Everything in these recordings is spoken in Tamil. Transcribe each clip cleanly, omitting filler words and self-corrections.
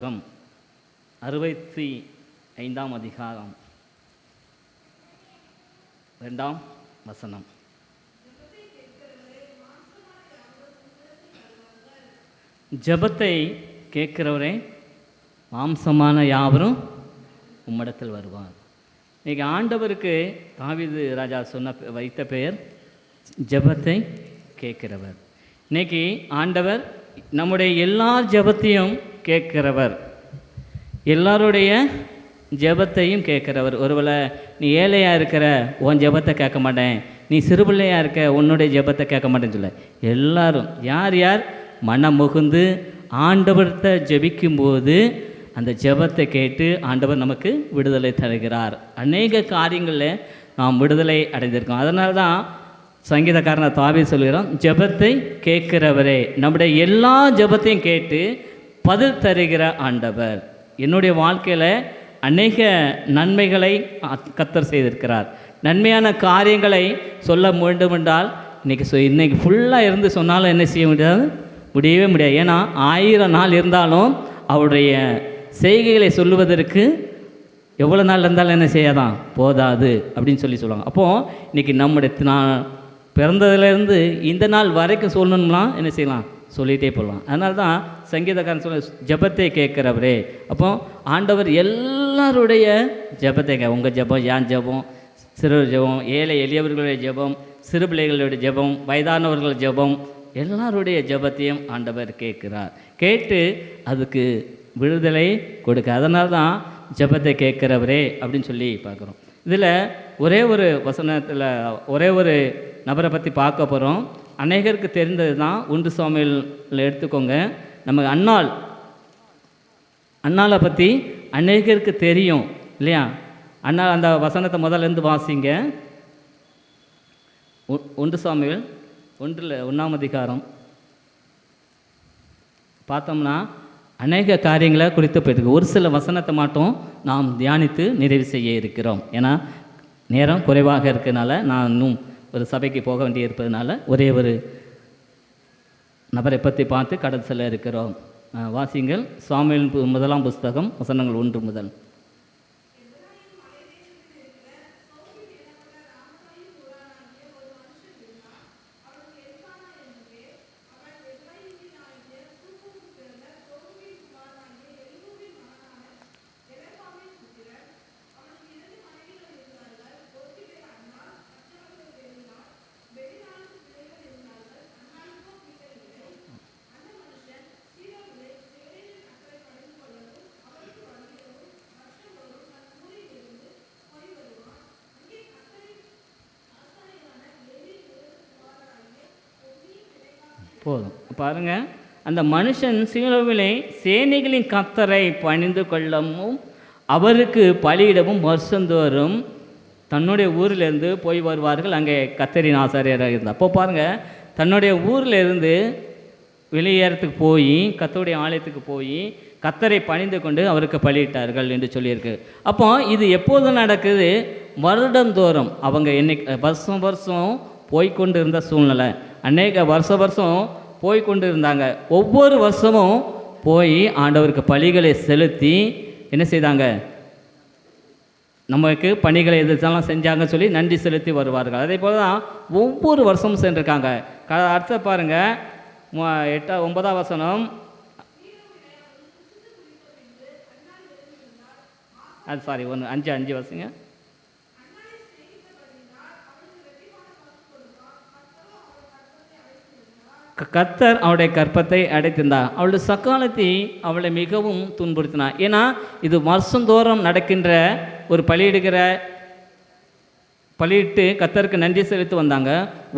65 அதிகாரம் 2 வசனம். ஜெபத்தை கேட்கிறவரே மாம்சமான யாவரும் உம்மிடத்தில் வருவார். இன்றைக்கி ஆண்டவருக்கு தாவீது ராஜா வைத்த பெயர் ஜெபத்தை கேட்கிறவர். இன்றைக்கி ஆண்டவர் நம்முடைய எல்லா ஜெபத்தையும் கேட்கிறவர், எல்லாருடைய ஜெபத்தையும் கேட்குறவர். ஒருவேளை நீ ஏழையாக இருக்கிற உன் ஜெபத்தை கேட்க மாட்டேன், நீ சிறுபிள்ளையாக இருக்க உன்னுடைய ஜெபத்தை கேட்க மாட்டேன்னு சொல்ல, எல்லாரும் யார் யார் மனம் முகுந்து ஆண்டவர்கிட்ட ஜெபிக்கும்போது அந்த ஜெபத்தை கேட்டு ஆண்டவர் நமக்கு விடுதலை தருகிறார். அநேக காரியங்களில் நாம் விடுதலை அடைந்திருக்கோம். அதனால தான் சங்கீதக்காரனை தாவீது சொல்கிறோம், ஜெபத்தை கேட்கிறவரே, நம்முடைய எல்லா ஜெபத்தையும் கேட்டு பதில் தருகிற ஆண்டவர். என்னுடைய வாழ்க்கையில் அநேக நன்மைகளை கர்த்தர் செய்திருக்கிறார். நன்மையான காரியங்களை சொல்ல வேண்டும் என்றால் இன்றைக்கி ஃபுல்லாக இருந்து சொன்னாலும் என்ன செய்ய முடியவே முடியாது. ஏன்னா 1000 நாள் இருந்தாலும் அவருடைய செய்கைகளை சொல்லுவதற்கு எவ்வளோ நாள் இருந்தாலும் என்ன செய்யாதான் போதாது அப்படின்னு சொல்லுவாங்க. அப்போது இன்றைக்கி நம்முடைய நான் பிறந்ததுலேருந்து இந்த நாள் வரைக்கும் சொல்லணும்லாம் என்ன செய்யலாம், சொல்லிகிட்டே போடலாம். அதனால தான் சங்கீதக்காரன் சொல்ல ஜெபத்தை கேட்குறவரே. அப்போ ஆண்டவர் எல்லாருடைய ஜெபத்தை உங்கள் ஜெபம், என் ஜெபம், சிறு ஜெபம், ஏழை எளியவர்களுடைய ஜெபம், சிறு பிள்ளைகளுடைய ஜெபம், வயதானவர்கள் ஜெபம், எல்லாருடைய ஜெபத்தையும் ஆண்டவர் கேட்குறார். கேட்டு அதுக்கு விடுதலை கொடுக்க. அதனால தான் ஜெபத்தை கேட்குறவரே அப்படின்னு சொல்லி பார்க்குறோம். இதில் ஒரே ஒரு வசனத்தில் ஒரே ஒரு நபரை பற்றி பார்க்க போகிறோம். அநேகருக்கு தெரிந்தது தான். 1 சாமுவேல் எடுத்துக்கோங்க. நமக்கு அன்னாளை பற்றி அநேகருக்கு தெரியும் இல்லையா? அன்னாள் அந்த வசனத்தை முதல்லேருந்து வாசிங்க. 1 சாமுவேல் 1 அதிகாரம் பார்த்தோம்னா அநேக காரியங்களை குறித்து போயிருக்கு. ஒரு சில வசனத்தை மட்டும் நாம் தியானித்து நிறைவு செய்ய இருக்கிறோம். ஏன்னா நேரம் குறைவாக இருக்கிறதுனால, நான் இன்னும் ஒரு சபைக்கு போக வேண்டி இருப்பதனால ஒரே ஒரு நபரை பற்றி பார்த்து கடைசியில் இருக்கிறோம். வாசிங்கள். சாமுவேல் 1 புஸ்தகம் வசனங்கள் 1 முதல். போதும் பாருங்கள். அந்த மனுஷன் சீலோவிலே சேனைகளின் கர்த்தரை பணிந்து கொள்ளவும் அவருக்கு பலியிடவும் வருஷந்தோறும் தன்னுடைய ஊரிலிருந்து போய் வருவார்கள். அங்கே கர்த்தரின் ஆசாரியராக இருந்தார். அப்போ பாருங்கள், தன்னுடைய ஊரிலிருந்து வெளியேறத்துக்கு போய் கர்த்தருடைய ஆலயத்துக்கு போய் கர்த்தரை பணிந்து கொண்டு அவருக்கு பலியிட்டார்கள் என்று சொல்லியிருக்கு. அப்போ இது எப்போது நடக்குது? வருடந்தோறும் அவங்க வருஷம் வருஷம் போய்கொண்டு இருந்த சூழ்நிலை. அநேக வருஷம் போய்கொண்டு இருந்தாங்க. ஒவ்வொரு வருஷமும் போய் ஆண்டவருக்கு பலிகளை செலுத்தி என்ன செய்தாங்க, நமக்கு பணிகளை எதெல்லாம் செஞ்சாங்கன்னு சொல்லி நன்றி செலுத்தி வருவார்கள். அதே போல் தான் ஒவ்வொரு வருஷமும் சென்றிருக்காங்க. அடுத்த பாருங்கள், 9 வசனம். அது சாரி 5 வசங்க. கர்த்தர் அவளுடைய கற்பத்தை அடைத்திருந்தார். அவளுடைய சக்காலத்தை அவளை மிகவும் துன்புறுத்தினார். ஏன்னா இது வருஷந்தோறும் நடக்கின்ற ஒரு பலியிட்டு கர்த்தருக்கு நன்றி செலுத்தி வந்தாங்க.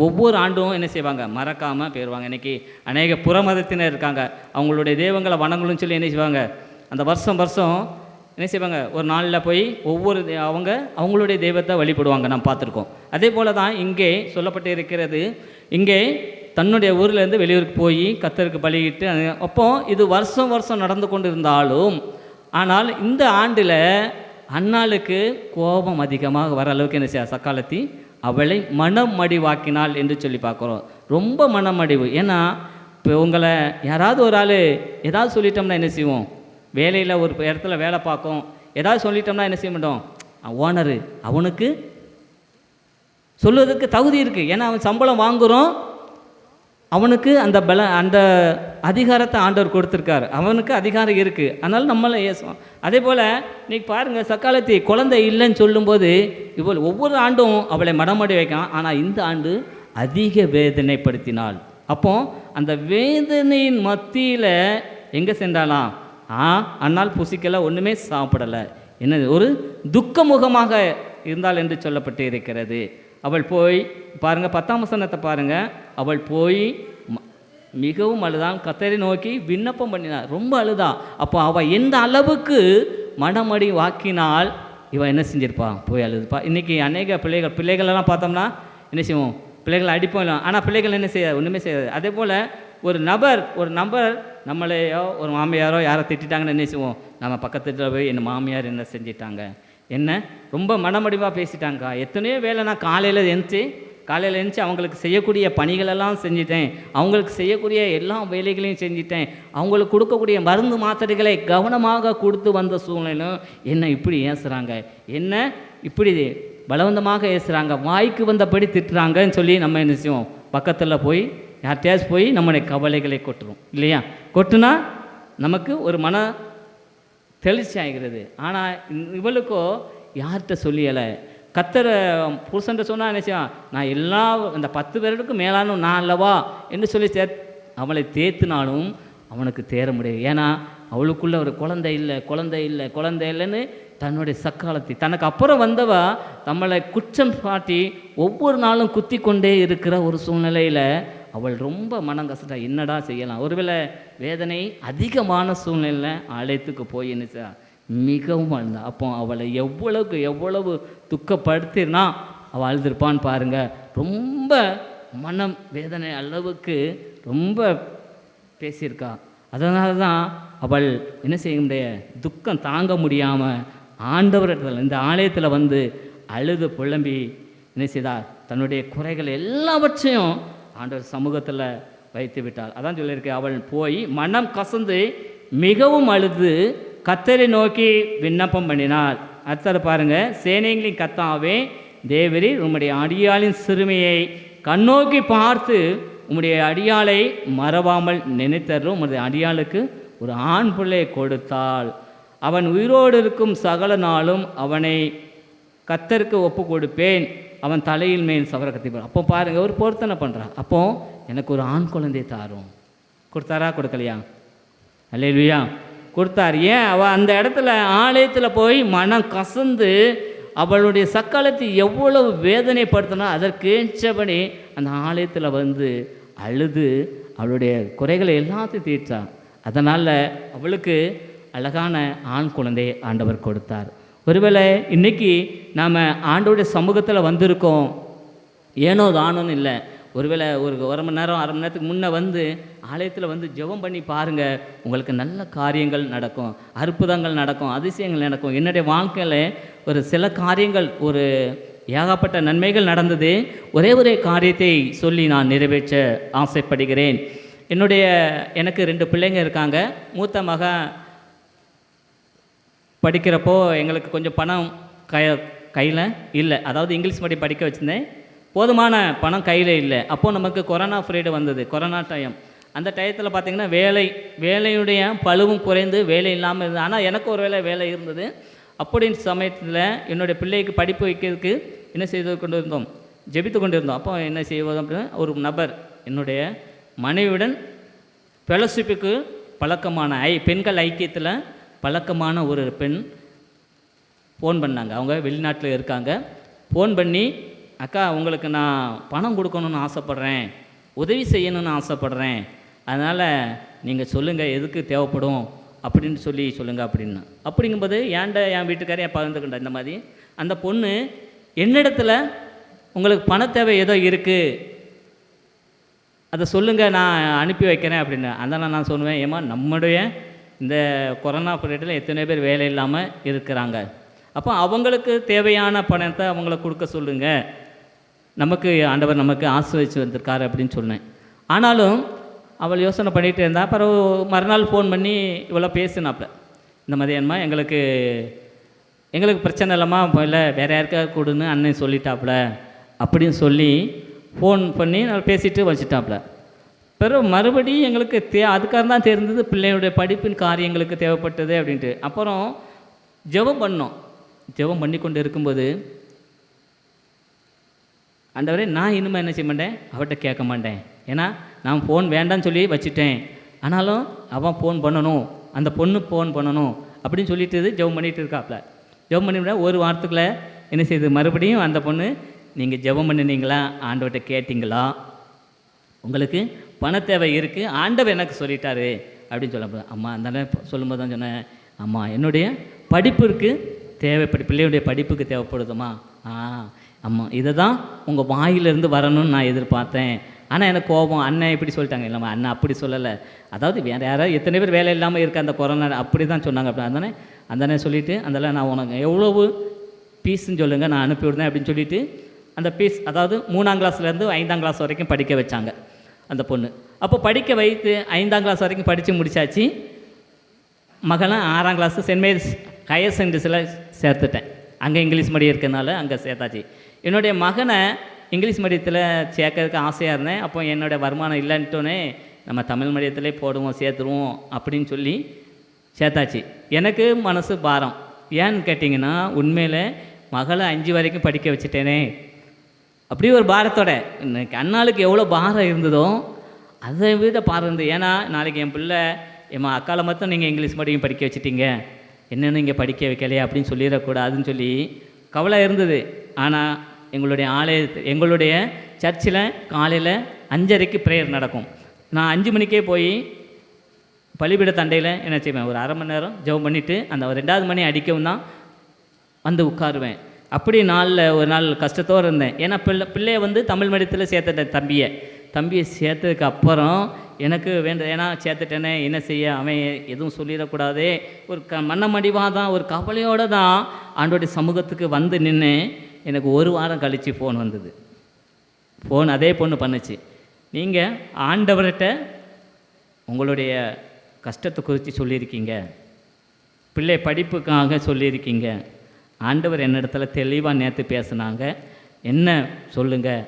ஒவ்வொரு ஆண்டும் என்ன செய்வாங்க, மறக்காமல் போயிடுவாங்க. இன்றைக்கி அநேக புறமதத்தினர் இருக்காங்க, அவங்களுடைய தெய்வங்களை வணங்கணும்னு சொல்லி என்ன செய்வாங்க, அந்த வருஷம் என்ன செய்வாங்க, ஒரு நாளில் போய் அவங்களுடைய தெய்வத்தை வழிபடுவாங்க. நாம் பார்த்துருக்கோம். அதே போல் தான் இங்கே சொல்லப்பட்டு இருக்கிறது. இங்கே தன்னுடைய ஊரிலேருந்து வெளியூருக்கு போய் கர்த்தருக்கு பலியிட்டு, அப்போது இது வருஷம் நடந்து கொண்டு இருந்தாலும், ஆனால் இந்த ஆண்டில் அன்னாளுக்கு கோபம் அதிகமாக வர அளவுக்கு என்ன செய்ய சக்காலத்தி அவளை மனம் மடிவாக்கினாள் என்று சொல்லி பார்க்குறோம். ரொம்ப மனம் மடிவு. ஏன்னா இப்போ உங்களை யாராவது ஒரு ஆள் ஏதாவது சொல்லிட்டோம்னா என்ன செய்வோம், வேலையில் ஒரு இடத்துல வேலை பார்க்கும், ஏதாவது சொல்லிட்டோம்னா என்ன செய்ய மாட்டோம், ஓனரு அவனுக்கு சொல்லுவதற்கு தகுதி இருக்குது. ஏன்னா அவன் சம்பளம் வாங்குகிறோம், அவனுக்கு அந்த அதிகாரத்தை ஆண்டவர் கொடுத்துருக்காரு, அவனுக்கு அதிகாரம் இருக்குது, அதனால் நம்மளை ஏசுவோம். அதே போல் இன்றைக்கி பாருங்கள், சக்காலத்தி குழந்தை இல்லைன்னு சொல்லும்போது இவள் ஒவ்வொரு ஆண்டும் அவளை மனமடி வைக்கான். ஆனால் இந்த ஆண்டு அதிக வேதனைப்படுத்தினாள். அப்போ அந்த வேதனையின் மத்தியில் எங்கே சென்றாலாம், அன்னால் புசிக்கலை, ஒன்றுமே சாப்பிடலை, என்ன ஒரு துக்கமுகமாக இருந்தாள் என்று சொல்லப்பட்டு இருக்கிறது. அவள் போய் பாருங்கள், 10ஆம் வசனத்தை பாருங்கள். அவள் போய் மிகவும் அழுதான், கர்த்தரை நோக்கி விண்ணப்பம் பண்ணினாள், ரொம்ப அழுதா. அப்போ அவள் எந்த அளவுக்கு மனமடி வாக்கினால் இவன் என்ன செஞ்சிருப்பான், போய் அழுதுப்பா. இன்றைக்கி அநேக பிள்ளைகளெல்லாம் பார்த்தோம்னா என்ன செய்வோம், பிள்ளைகளை அடிப்போம் இல்லை, ஆனால் பிள்ளைகள் என்ன செய்யாது, ஒன்றுமே செய்யாது. அதே போல் ஒரு நபர் நம்மளையோ ஒரு மாமியாரோ யாரோ திட்டாங்கன்னு என்ன செய்வோம், நம்ம பக்கத்துல போய் என் மாமியார் என்ன செஞ்சிட்டாங்க, என்ன ரொம்ப மனமடிவாக பேசிட்டாங்க, எத்தனையோ வேலை நான் காலையில் எழுந்துச்சு அவங்களுக்கு செய்யக்கூடிய பணிகளெல்லாம் செஞ்சிட்டேன், அவங்களுக்கு செய்யக்கூடிய எல்லா வேலைகளையும் செஞ்சிட்டேன், அவங்களுக்கு கொடுக்கக்கூடிய மருந்து மாத்திரைகளை கவனமாக கொடுத்து வந்த சூழ்நிலையும் என்ன இப்படி ஏசுகிறாங்க, என்ன இப்படி பலவந்தமாக ஏசுகிறாங்க, வாய்க்கு வந்தபடி திட்டுறாங்கன்னு சொல்லி நம்ம என்ன செய்வோம், பக்கத்தில் போய் யார்கிட்டயாச்சும் போய் நம்முடைய கவலைகளை கொட்டுறோம் இல்லையா. கொட்டுனா நமக்கு ஒரு மன தெளிச்சி ஆகிறது. ஆனால் இவளுக்கோ யார்கிட்ட சொல்லியலை, கர்த்தரை புருஷன்ட்ட சொன்னால் என்ன செய்வான், நான் எல்லா அந்த 10 பேருக்கும் மேலானும் நான் அல்லவா என்று சொல்லி அவளை தேத்தினாலும் அவனுக்கு தேர முடியாது. ஏன்னா அவளுக்குள்ள ஒரு குழந்தை இல்லைன்னு தன்னுடைய சக்காலத்தை தனக்கு அப்புறம் வந்தவ நம்மளை குற்றம் சாட்டி ஒவ்வொரு நாளும் குத்தி கொண்டே இருக்கிற ஒரு சூழ்நிலையில் அவள் ரொம்ப மனம் கஷ்டா, என்னடா செய்யலாம். ஒருவேளை வேதனை அதிகமான சூழ்நிலையில் ஆலயத்துக்கு போய் என்ன மிகவும் அழுந்தா. அப்போ அவளை எவ்வளவு துக்கப்படுத்தினா அவள் அழுதுருப்பான்னு பாருங்கள். ரொம்ப மனம் வேதனை அளவுக்கு ரொம்ப பேசியிருக்கா. அதனால தான் அவள் என்ன செய்ய முடியாது, துக்கம் தாங்க முடியாமல் ஆண்டவரிடத்தில் இந்த ஆலயத்தில் வந்து அழுது புலம்பி என்ன செய்தார், தன்னுடைய குறைகள் எல்லாவற்றையும் ஆண்டவர் சமூகத்தில் வைத்து விட்டாள். அதான் சொல்லியிருக்கேன், அவள் போய் மனம் கசந்து மிகவும் அழுது கர்த்தரை நோக்கி விண்ணப்பம் பண்ணினாள். அடுத்தது பாருங்கள், சேனைகளின் கர்த்தாவே தேவரீர் உம்முடைய அடியாளின் சிறுமியை கண்ணோக்கி பார்த்து உம்முடைய அடியாளை மறவாமல் நினைத்தரும், உம்முடைய அடியாளுக்கு ஒரு ஆண் பிள்ளை கொடுத்தாள், அவன் உயிரோடு இருக்கும் சகல நாளும் அவனை கர்த்தருக்கு ஒப்பு கொடுப்பேன், அவன் தலையில் மேல் சவர கத்திப்பான். அப்போ பாருங்கள், ஒரு பொருத்தனை பண்ணுறான். அப்போ எனக்கு ஒரு ஆண் குழந்தை தாரும். கொடுத்தாரா கொடுக்கலையா? அல்லேலூயா, கொடுத்தார். ஏன் அவள் அந்த இடத்துல ஆலயத்தில் போய் மனம் கசந்து அவளுடைய சக்காலத்தை எவ்வளவு வேதனைப்படுத்தினா அதற்கேற்றபடி அந்த ஆலயத்தில் வந்து அழுது அவளுடைய குறைகளை எல்லாத்தையும் தீர்த்தா. அதனால் அவளுக்கு அழகான ஆண் குழந்தை ஆண்டவர் கொடுத்தார். ஒருவேளை இன்றைக்கி நாம் ஆண்டவருடைய சமூகத்தில் வந்திருக்கோம், ஏனோ தானோன்னு இல்லை. ஒருவேளை ஒரு மணி நேரம் அரை மணி நேரத்துக்கு முன்னே வந்து ஆலயத்தில் வந்து ஜெபம் பண்ணி பாருங்கள், உங்களுக்கு நல்ல காரியங்கள் நடக்கும், அற்புதங்கள் நடக்கும், அதிசயங்கள் நடக்கும். என்னுடைய வாழ்க்கையில் ஒரு சில காரியங்கள், ஒரு ஏகப்பட்ட நன்மைகள் நடந்தது. ஒரே காரியத்தை சொல்லி நான் நிறைவேற்ற ஆசைப்படுகிறேன். எனக்கு 2 பிள்ளைங்க இருக்காங்க. மூத்த மக படிக்கிறப்போ எங்களுக்கு கொஞ்சம் பணம் கையில் இல்லை, அதாவது இங்கிலீஷ் மீடியம் படிக்க வச்சுருந்தேன், போதுமான பணம் கையில் இல்லை. அப்போது நமக்கு கொரோனா பீரியடு வந்தது, கொரோனா டைம். அந்த டயத்தில் பார்த்திங்கன்னா வேலையுடைய பளுவும் குறைந்து வேலை இல்லாமல் இருந்தது. ஆனால் எனக்கு ஒரு வேலை இருந்தது. அப்படின்ற சமயத்தில் என்னுடைய பிள்ளைக்கு படிப்பு வைக்கிறதுக்கு என்ன செய்து கொண்டு இருந்தோம், ஜெபித்து கொண்டு இருந்தோம். அப்போ என்ன செய்வது அப்படின்னா, ஒரு நபர் என்னுடைய மனைவியுடன் ஃபெலோஷிப்புக்கு பழக்கமான பெண்கள் ஐக்கியத்தில் பழக்கமான ஒரு பெண் ஃபோன் பண்ணாங்க. அவங்க வெளிநாட்டில் இருக்காங்க. ஃபோன் பண்ணி, அக்கா உங்களுக்கு நான் பணம் கொடுக்கணுன்னு ஆசைப்பட்றேன், உதவி செய்யணும்னு ஆசைப்பட்றேன், அதனால் நீங்கள் சொல்லுங்கள் எதுக்கு தேவைப்படும் அப்படின்னு சொல்லுங்கள் அப்படின்னா. அப்படிங்கும்போது என் வீட்டுக்காரே பகிர்ந்துக்கிட்டா இந்த மாதிரி. அந்த பொண்ணு என்னிடத்துல உங்களுக்கு பண தேவை ஏதோ இருக்குது, அதை சொல்லுங்கள் நான் அனுப்பி வைக்கிறேன் அப்படின்னு. அதனால் நான் சொல்லுவேன், ஏமா நம்முடைய இந்த கொரோனா பீரியடில் எத்தனை பேர் வேலை இல்லாமல் இருக்கிறாங்க, அப்போ அவங்களுக்கு தேவையான பணத்தை அவங்களுக்கு கொடுக்க சொல்லுங்கள், ஆண்டவர் நமக்கு ஆசீர்வதிச்சு வந்திருக்காரு அப்படின்னு சொன்னேன். ஆனாலும் அவள் யோசனை பண்ணிகிட்டு இருந்தா. அப்புறம் மறுநாள் ஃபோன் பண்ணி இவ்வளோ பேசினாப்புல. இந்த மதியானமா எங்களுக்கு பிரச்சனை இல்லாமா இல்லை வேறு யாருக்காக கொடுன்னு அண்ணன் சொல்லிட்டாப்புல அப்படின்னு சொல்லி ஃபோன் பண்ணி நான் பேசிட்டு வச்சுட்டாப்புல. பிறகு மறுபடியும் எங்களுக்கு அதுக்காக தான் தெரிந்தது பிள்ளையுடைய படிப்பின் காரியங்களுக்கு தேவைப்பட்டது அப்படின்ட்டு. அப்புறம் ஜெபம் பண்ணோம். ஜெபம் பண்ணி கொண்டு இருக்கும்போது, ஆண்டவரே நான் இனிமேல் என்ன செய்ய மாட்டேன், அவர்கிட்ட கேட்க மாட்டேன். ஏன்னா நான் ஃபோன் வேண்டான்னு சொல்லி வச்சுட்டேன். ஆனாலும் அவன் ஃபோன் பண்ணணும், அந்த பொண்ணு ஃபோன் பண்ணணும் அப்படின்னு சொல்லிட்டு ஜெபம் பண்ணிகிட்டு இருக்காப்புல. ஜெபம் பண்ணிவிட ஒரு வாரத்துக்குள்ளே என்ன செய்யுது, மறுபடியும் அந்த பொண்ணு, நீங்கள் ஜெபம் பண்ணினீங்களா, ஆண்டவர்கிட்ட கேட்டிங்களா, உங்களுக்கு பண தேவை இருக்குது, ஆண்டவர் எனக்கு சொல்லிட்டாரு அப்படின்னு சொல்ல. அம்மா அந்த சொல்லும்போது தான் சொன்னேன், அம்மா என்னுடைய படிப்புக்கு தேவைப்படு, பிள்ளையுடைய படிப்புக்கு தேவைப்படுதும்மா. அம்மா இதை தான் உங்கள் வாயிலிருந்து வரணும்னு நான் எதிர்பார்த்தேன். ஆனால் எனக்கு கோபம், அண்ணன் இப்படி சொல்லிட்டாங்க. இல்லைம்மா அண்ணன் அப்படி சொல்லலை, அதாவது வேறு யாராவது எத்தனை பேர் வேலை இல்லாமல் இருக்க அந்த கொரோனா அப்படி தான் சொன்னாங்க. அப்படி அந்தனே சொல்லிவிட்டு அதெல்லாம் நான் உனக்கு எவ்வளவு ஃபீஸ்ன்னு சொல்லுங்கள் நான் அனுப்பிவிடுறேன் அப்படின்னு சொல்லிவிட்டு அந்த ஃபீஸ், அதாவது 3ஆம் கிளாஸ்லேருந்து 5ஆம் கிளாஸ் வரைக்கும் படிக்க வச்சாங்க அந்த பொண்ணு. அப்போ படிக்க வைத்து 5ஆம் கிளாஸ் வரைக்கும் படித்து முடித்தாச்சு. மகளாம் 6ஆம் கிளாஸ் சென்ட் மேரிஸ் ஹையர் செகண்டரிஸில் சேர்த்துட்டேன். அங்கே இங்கிலீஷ் மீடியம் இருக்கிறதுனால அங்கே சேர்த்தாச்சு. என்னுடைய மகனை இங்கிலீஷ் மீடியத்தில் சேர்க்கறதுக்கு ஆசையாக இருந்தேன். அப்போ என்னோடய வருமானம் இல்லைன்ட்டோன்னே நம்ம தமிழ் மீடியத்திலே போடுவோம், சேர்த்துருவோம் அப்படின்னு சொல்லி சேர்த்தாச்சு. எனக்கு மனசு பாரம். ஏன்னு கேட்டிங்கன்னா, உண்மையில் மகளை 5 வரைக்கும் படிக்க வச்சுட்டேனே, அப்படி ஒரு பாரத்தோட. இன்னைக்கு அண்ணாளுக்கு எவ்வளோ பாரம் இருந்ததோ அதை விட பாரம் இருந்தது. ஏன்னா நாளைக்கு என் பிள்ளை என் அக்காலை மட்டும் நீங்கள் இங்கிலீஷ் மீடியம் படிக்க வச்சுட்டீங்க, என்னென்னு இங்கே படிக்க வைக்கலையே அப்படின்னு சொல்லிடக்கூடாதுன்னு சொல்லி கவலை இருந்தது. ஆனால் எங்களுடைய சர்ச்சில் காலையில் 5:30க்கு ப்ரேயர் நடக்கும். நான் 5 மணிக்கே போய் பள்ளிபீட தண்டையில் என்ன செய்வேன், ஒரு அரை மணி நேரம் ஜெபம் பண்ணிவிட்டு அந்த 2வது மணி அடிக்கவும் தான் வந்து உட்காருவேன். அப்படி ஒரு நாள் கஷ்டத்தோடு இருந்தேன். ஏன்னா பிள்ளையை வந்து தமிழ் மீடியத்தில் சேர்த்துட்டேன். தம்பியை சேர்த்ததுக்கு அப்புறம் எனக்கு ஏன்னா சேர்த்துட்டேனே என்ன செய்ய, அவன் எதுவும் சொல்லிடக்கூடாதே, ஒரு மனமடிவாக தான், ஒரு கவலையோடு தான் ஆண்டோடைய சமூகத்துக்கு வந்து நின்று. எனக்கு 1 வாரம் கழித்து ஃபோன் வந்தது. அதே பொண்ணு பண்ணுச்சு, நீங்கள் ஆண்டவர்கிட்ட உங்களுடைய கஷ்டத்தை குறித்து சொல்லியிருக்கீங்க, பிள்ளை படிப்புக்காக சொல்லியிருக்கீங்க, ஆண்டவர் என்னிடத்துல தெளிவாக நேற்று பேசுனாங்க, என்ன சொல்லுங்கள்.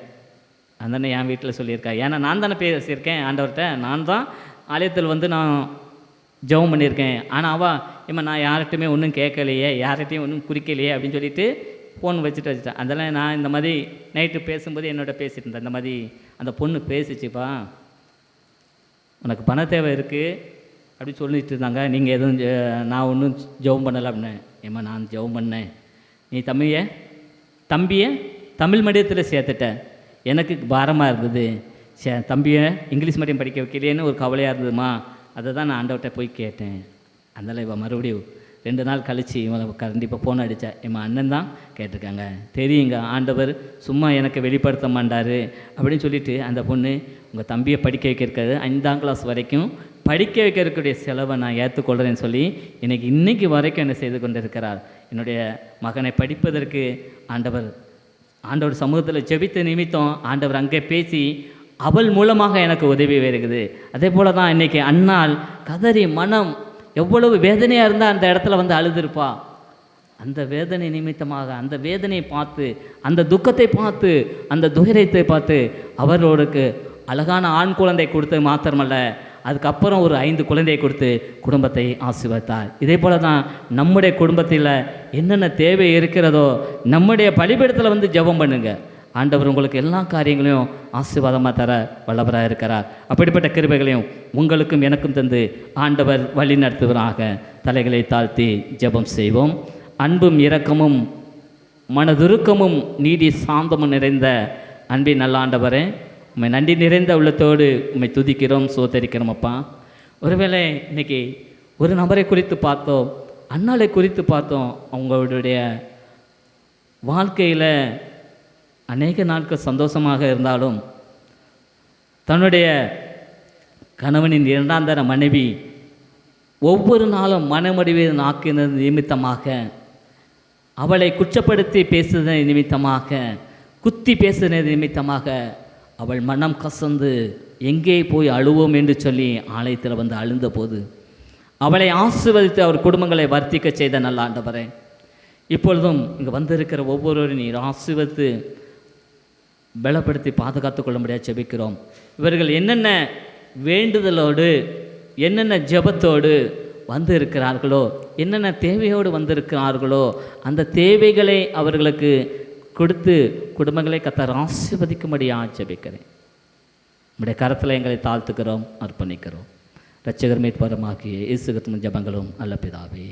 அதானே என் வீட்டில் சொல்லியிருக்கேன். ஏன்னா நான் தானே பேசியிருக்கேன் ஆண்டவர்கிட்ட, நான் தான் ஆலயத்தில் வந்து நான் ஜெபம் பண்ணியிருக்கேன். ஆனால் நான் யார்கிட்டையுமே ஒன்றும் கேட்கலையே, யார்கிட்டையும் ஒன்றும் குறிக்கலையே அப்படின்னு சொல்லிட்டு ஃபோன் வச்சுட்டேன். அதெல்லாம் நான் இந்த மாதிரி நைட்டு பேசும்போது என்னோட பேசிட்டு இருந்தேன். இந்த மாதிரி அந்த பொண்ணு பேசிச்சுப்பா, உனக்கு பண தேவை இருக்குது அப்படின்னு சொல்லிட்டு இருந்தாங்க, நீங்கள் எதுவும் நான் ஒன்றும் ஜெபம் பண்ணலை அப்படின்னு. நான் ஜெபம் பண்ணேன், நீ தம்பியை தமிழ் மீடியத்தில் சேர்த்துட்ட, எனக்கு பாரமாக இருந்தது, தம்பியை இங்கிலீஷ் மீடியம் படிக்க வைக்கலையேன்னு ஒரு கவலையாக இருந்ததுமா, அதை தான் நான் ஆண்டவர்கிட்ட போய் கேட்டேன். அதனால் இவன் மறுபடியும் 2 நாள் கழித்து இவன் கண்டிப்பாக ஃபோன் அடித்தா, என் அண்ணன் தான் கேட்டிருக்காங்க, தெரியுங்க ஆண்டவர் சும்மா எனக்கு வெளிப்படுத்த மாட்டார் அப்படின்னு சொல்லிவிட்டு அந்த பொண்ணு உங்கள் தம்பியை படிக்க வைக்கிறது 5ஆம் கிளாஸ் வரைக்கும் படிக்க வைக்கிறதுக்குடைய செலவை நான் ஏற்றுக்கொள்கிறேன்னு சொல்லி இன்றைக்கி வரைக்கும் என்ன செய்து கொண்டு இருக்கிறார். என்னுடைய மகனை படிப்பதற்கு ஆண்டவர் சமூகத்தில் ஜெபித்த நிமித்தம் ஆண்டவர் அங்கே பேசி அவள் மூலமாக எனக்கு உதவி வருகிறது. அதே போல் தான் இன்றைக்கி அண்ணாள் கதறி மனம் எவ்வளவு வேதனையாக இருந்தால் அந்த இடத்துல வந்து அழுதுருப்பா. அந்த வேதனை நிமித்தமாக அந்த வேதனையை பார்த்து, அந்த துக்கத்தை பார்த்து, அந்த துயரத்தை பார்த்து அவரோருக்கு அழகான ஆண் குழந்தை கொடுத்து மாத்திரமல்ல, அதுக்கப்புறம் ஒரு 5 குழந்தையை கொடுத்து குடும்பத்தை ஆசீர்வதித்தார். இதே போல் தான் நம்முடைய குடும்பத்தில் என்னென்ன தேவை இருக்கிறதோ நம்முடைய பலிபீடத்தில் வந்து ஜெபம் பண்ணுங்க. ஆண்டவர் உங்களுக்கு எல்லா காரியங்களையும் ஆசீர்வாதமாக தர வல்லவராக இருக்கிறார். அப்படிப்பட்ட கிருபைகளையும் உங்களுக்கும் எனக்கும் தந்து ஆண்டவர் வழி நடத்துவராக. தலைகளை தாழ்த்தி ஜெபம் செய்வோம். அன்பும் இரக்கமும் மனதுருக்கமும் நீதி சாந்தமும் நிறைந்த அன்பின் நல்ல ஆண்டவரே, உண்மை நன்றி நிறைந்த உள்ளத்தோடு உண்மை துதிக்கிறோம், சோதரிக்கிறோம். அப்பா, ஒருவேளை இன்றைக்கி ஒரு நபரை குறித்து பார்த்தோம், அண்ணாளை குறித்து பார்த்தோம். அவங்களுடைய வாழ்க்கையில் அநேக நாட்கள் சந்தோஷமாக இருந்தாலும் தன்னுடைய கணவனின் 2ஆம் தர மனைவி ஒவ்வொரு நாளும் மனமடிவில் ஆக்கினது நிமித்தமாக, அவளை குற்றப்படுத்தி பேசுனது நிமித்தமாக, குத்தி பேசுனது நிமித்தமாக அவள் மனம் கசந்து எங்கே போய் அழுவோம் என்று சொல்லி ஆலயத்தில் வந்து அழுந்த போது அவளை ஆசீர்வதித்து அவர் குடும்பங்களை வர்த்திக்க செய்த நல்ல ஆண்டவரே, இப்பொழுதும் இங்கே வந்திருக்கிற ஒவ்வொருவரும் நீர் ஆசீர்வதித்து பலப்படுத்தி பாதுகாத்து கொள்ள முடியாது ஜெபிக்கிறோம். இவர்கள் என்னென்ன வேண்டுதலோடு என்னென்ன ஜெபத்தோடு வந்து இருக்கிறார்களோ, என்னென்ன தேவையோடு வந்திருக்கிறார்களோ, அந்த தேவைகளை அவர்களுக்கு கொடுத்து குடும்பங்களை கர்த்தர் ஆசீர்வதிக்கும்படியாக ஜெபிக்கிறேன். நம்முடைய கரத்தில் எங்களை தாழ்த்துக்கிறோம், அர்ப்பணிக்கிறோம். இரட்சகர் மீட்பருமாகிய இயேசு கிறிஸ்துவின் ஜெபங்களும் நல்ல பிதாவே.